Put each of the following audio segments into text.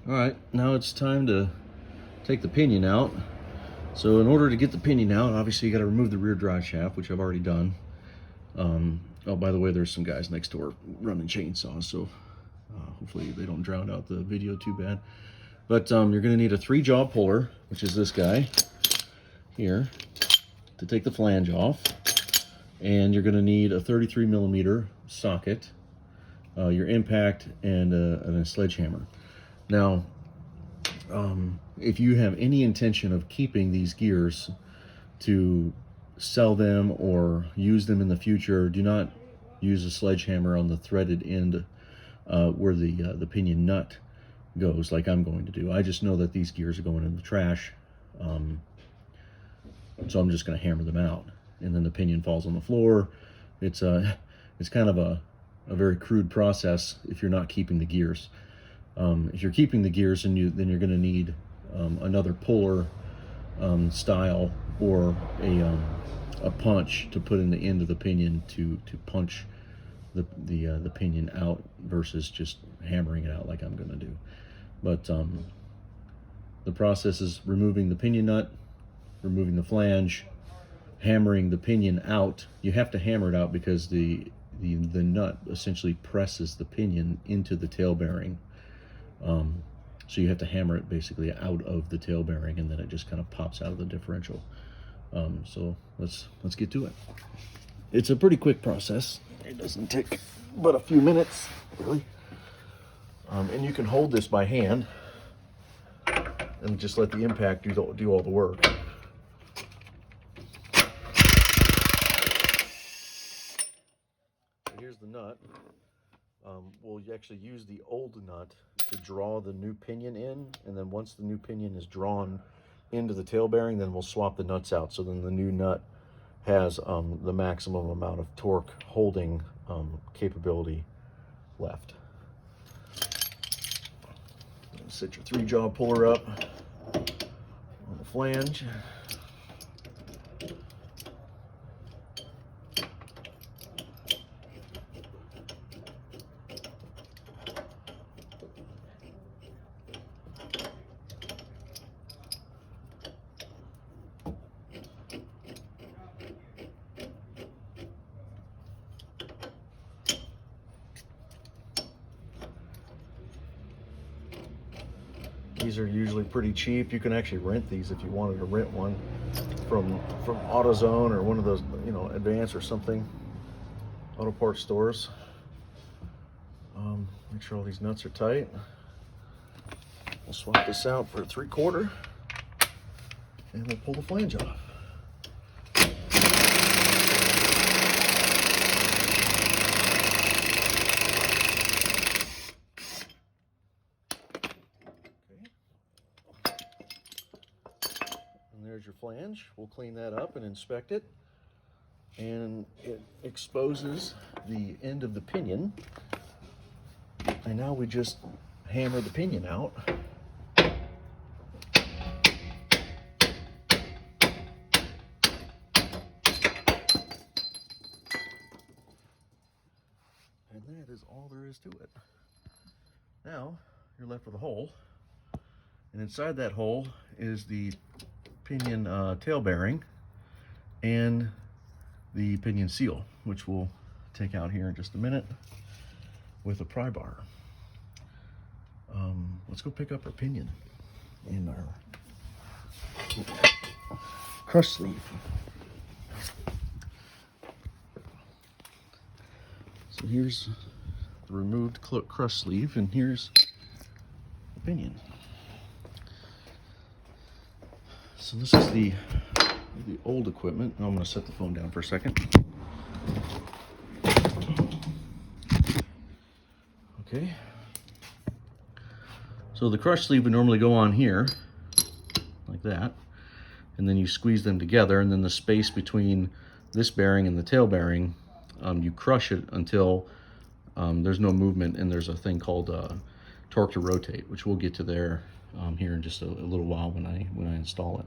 All right, now it's time to take the pinion out. So in order to get the pinion out, obviously you got to remove the rear drive shaft, which I've already done. Oh, by the way, there's some guys next door running chainsaws, so hopefully they don't drown out the video too bad. But you're going to need a 3-jaw puller, which is this guy here, to take the flange off. And you're going to need a 33mm socket, your impact, and a sledgehammer. Now, if you have any intention of keeping these gears to sell them or use them in the future, do not use a sledgehammer on the threaded end where the pinion nut goes, like I'm going to do. I just know that these gears are going in the trash, so I'm just going to hammer them out, and then the pinion falls on the floor. It's kind of a very crude process if you're not keeping the gears. If you're keeping the gears, then you're going to need another puller style or a punch to put in the end of the pinion to punch the pinion out versus just hammering it out like I'm going to do. But the process is removing the pinion nut, removing the flange, hammering the pinion out. You have to hammer it out because the nut essentially presses the pinion into the tail bearing. So you have to hammer it basically out of the tail bearing, and then it just kind of pops out of the differential. So let's get to it. It's a pretty quick process. It doesn't take but a few minutes, really. And you can hold this by hand and just let the impact do all the work. Here's the nut. We'll actually use the old nut to draw the new pinion in, and then once the new pinion is drawn into the tail bearing, then we'll swap the nuts out, so then the new nut has the maximum amount of torque holding capability left. Set your 3-jaw puller up on the flange. These are usually pretty cheap. You can actually rent these if you wanted to rent one from AutoZone or one of those, Advance or something, auto parts stores. Make sure all these nuts are tight. We'll swap this out for a 3/4, and we'll pull the flange off. There's your flange. We'll clean that up and inspect it. And it exposes the end of the pinion. And now we just hammer the pinion out. And that is all there is to it. Now you're left with a hole. And inside that hole is the pinion tail bearing and the pinion seal, which we'll take out here in just a minute with a pry bar. Let's go pick up our pinion in our crush sleeve. So here's the removed crush sleeve, and here's the pinion. So this is the old equipment. I'm going to set the phone down for a second. Okay. So the crush sleeve would normally go on here, like that, and then you squeeze them together, and then the space between this bearing and the tail bearing, you crush it until there's no movement, and there's a thing called torque to rotate, which we'll get to there here in just a little while when I install it.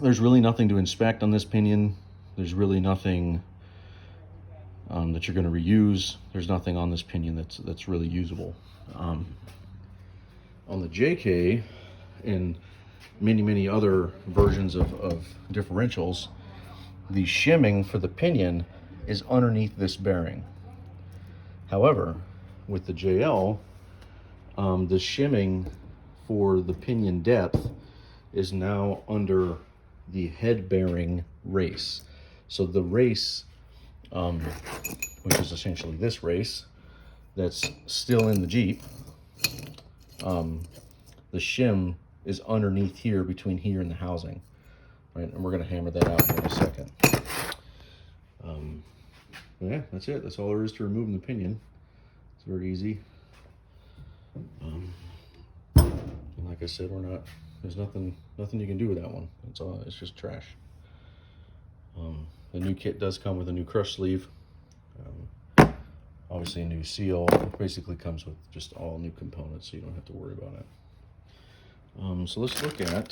There's really nothing to inspect on this pinion. There's really nothing that you're going to reuse. There's nothing on this pinion that's really usable. On the JK and many other versions of differentials, the shimming for the pinion is underneath this bearing. However, with the JL, the shimming for the pinion depth is now under the head bearing race. So the race, which is essentially this race that's still in the Jeep, the shim is underneath here, between here and the housing, right? And we're going to hammer that out in a second. Yeah, that's it. That's all there is to removing the pinion. It's very easy. And like I said, there's nothing you can do with that one. It's just trash. The new kit does come with a new crush sleeve. Obviously a new seal. It basically comes with just all new components, so you don't have to worry about it. So let's look at a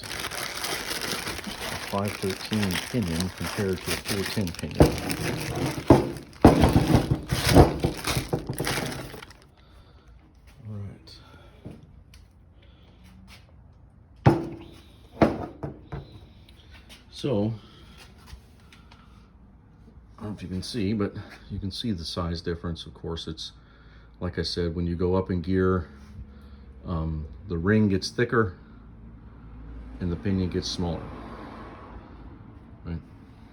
513 pinion compared to a 410 pinion. All right. So, I don't know if you can see, but you can see the size difference. Of course, it's, like I said, when you go up in gear, the ring gets thicker and the pinion gets smaller, right?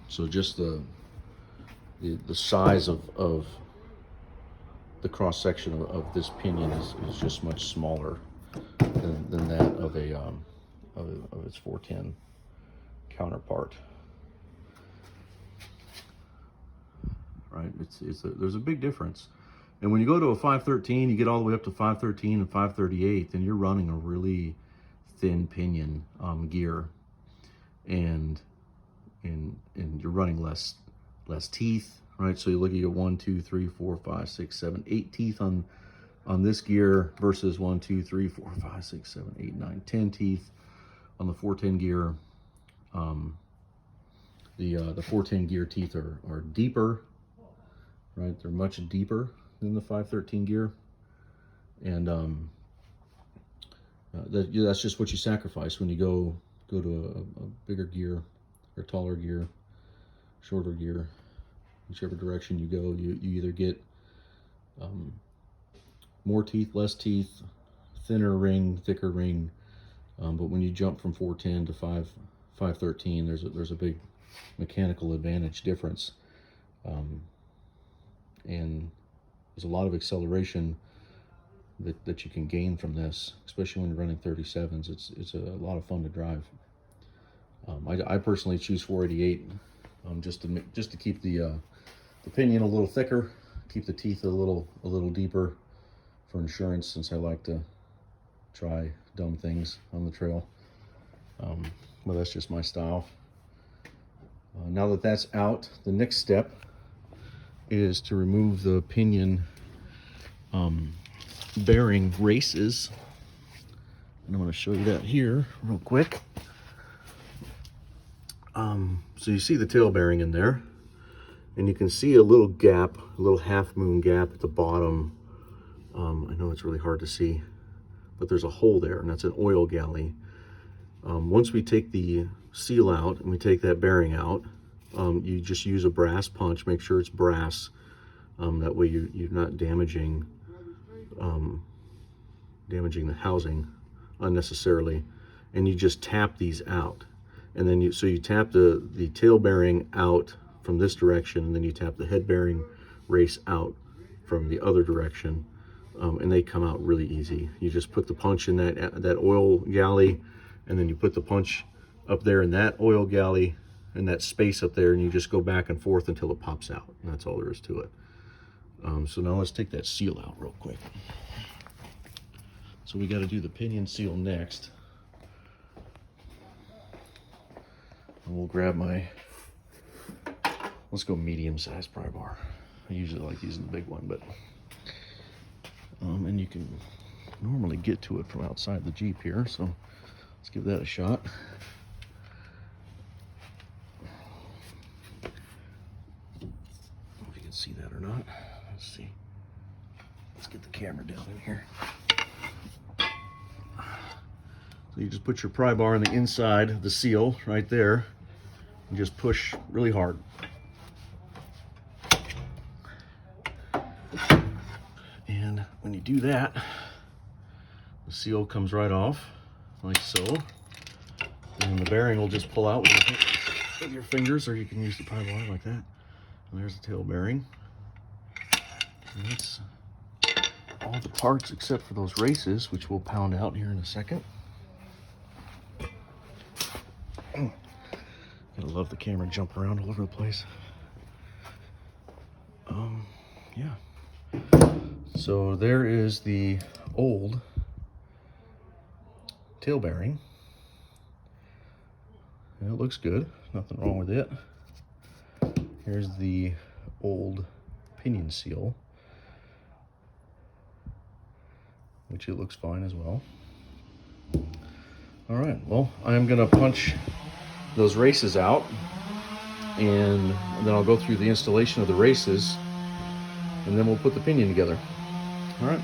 So just the size of the cross section of this pinion is just much smaller than that of its 410 counterpart. Right, there's a big difference. And when you go to a 513, you get all the way up to 513 and 538, then you're running a really thin pinion gear, and you're running less teeth, right? So you look at your 1, 2, 3, 4, 5, 6, 7, 8 teeth on this gear versus 1, 2, 3, 4, 5, 6, 7, 8, 9, 10 teeth on the 410 gear. The 410 gear teeth are deeper, right? They're much deeper than the 513 gear, and that's just what you sacrifice when you go to a bigger gear or taller gear, shorter gear, whichever direction you go. You either get more teeth, less teeth, thinner ring, thicker ring, but when you jump from 410 to 513, there's a big mechanical advantage difference, and there's a lot of acceleration that you can gain from this, especially when you're running 37s. It's a lot of fun to drive. I personally choose 488 just to keep the pinion a little thicker, keep the teeth a little deeper for insurance, since I like to try dumb things on the trail. But that's just my style. Now that that's out, the next step is to remove the pinion bearing races, and I'm going to show you that here real quick. So you see the tail bearing in there, and you can see a little gap, a little half moon gap at the bottom. I know it's really hard to see, but there's a hole there, and that's an oil galley. Once we take the seal out and we take that bearing out, you just use a brass punch. Make sure it's brass. That way you're not damaging the housing unnecessarily. And you just tap these out. And then you tap the tail bearing out from this direction, and then you tap the head bearing race out from the other direction, and they come out really easy. You just put the punch in that oil galley, and then you put the punch up there in that oil galley, in that space up there, and you just go back and forth until it pops out, and that's all there is to it. So now let's take that seal out real quick. So we got to do the pinion seal next. And we'll grab let's go medium-sized pry bar. I usually like using the big one, but and you can normally get to it from outside the Jeep here, so let's give that a shot. If you can see that or not. Let's see. Let's get the camera down in here. You just put your pry bar on the inside of the seal right there and just push really hard. And when you do that, the seal comes right off like so. And the bearing will just pull out with your fingers, or you can use the pry bar like that. And there's the tail bearing. And that's all the parts except for those races, which we'll pound out here in a second. Gotta love the camera jumping around all over the place. Yeah. So there is the old tail bearing. And it looks good, nothing wrong with it. Here's the old pinion seal, which it looks fine as well. All right, well, I'm gonna punch those races out, and then I'll go through the installation of the races, and then we'll put the pinion together. All right.